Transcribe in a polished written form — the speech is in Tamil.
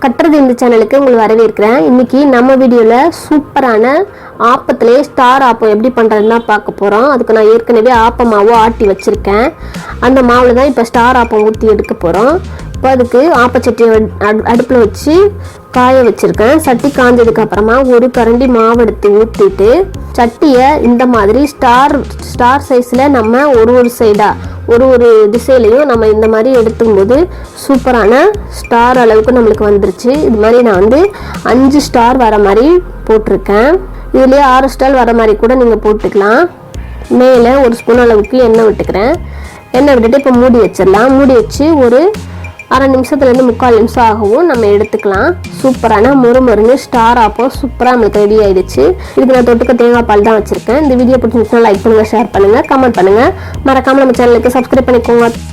கட்டுறது இந்த சேனலுக்கு உங்களை வரவேற்கிறேன். இன்னைக்கு நம்ம வீடியோவில் சூப்பரான ஆப்பத்திலே ஸ்டார் ஆப்பம் எப்படி பண்ணுறதுன்னு தான் பார்க்க போகிறோம். அதுக்கு நான் ஏற்கனவே ஆப்ப மாவு ஆட்டி வச்சுருக்கேன். அந்த மாவில் தான் இப்போ ஸ்டார் ஆப்பம் ஊற்றி எடுக்க போகிறோம். இப்போ அதுக்கு ஆப்பச்சட்டியை அடுப்பில் வச்சு காய வச்சுருக்கேன். சட்டி காஞ்சதுக்கு அப்புறமா ஒரு கரண்டி மாவு எடுத்து ஊற்றிட்டு சட்டியை இந்த மாதிரி ஸ்டார் சைஸில் நம்ம ஒரு சைடாக ஒரு திசையிலையும் நம்ம இந்த மாதிரி எடுத்துக்கும்போது சூப்பரான ஸ்டார் அளவுக்கு நம்மளுக்கு வந்துருச்சு. இது மாதிரி நான் 5 ஸ்டார் வர மாதிரி போட்டிருக்கேன். இதுலேயே 6 ஸ்டார் வர மாதிரி கூட நீங்கள் போட்டுக்கலாம். மேலே 1 ஸ்பூன் அளவுக்கு எண்ணெய் விட்டுக்கிறேன். எண்ணெய் விட்டுட்டு இப்போ மூடி வச்சிடலாம். மூடி வச்சு ஒரு அரை நிமிஷத்துலேருந்து 3/4 நிமிஷம் ஆகவும் நம்ம எடுத்துக்கலாம். சூப்பரான மொறுமொறுன்னு ஸ்டார் ஆப்பம் சூப்பராக நம்மளுக்கு ரெடி ஆயிடுச்சு. இதுக்கு நான் தொட்டுக்க தேங்காய் பால் தான் வச்சுருக்கேன். இந்த வீடியோ பிடிச்சிருந்துச்சுன்னா லைக் பண்ணுங்கள், ஷேர் பண்ணுங்கள், கமெண்ட் பண்ணுங்கள். மறக்காமல் நம்ம சேனலுக்கு சப்ஸ்கிரைப் பண்ணிக்கோங்க.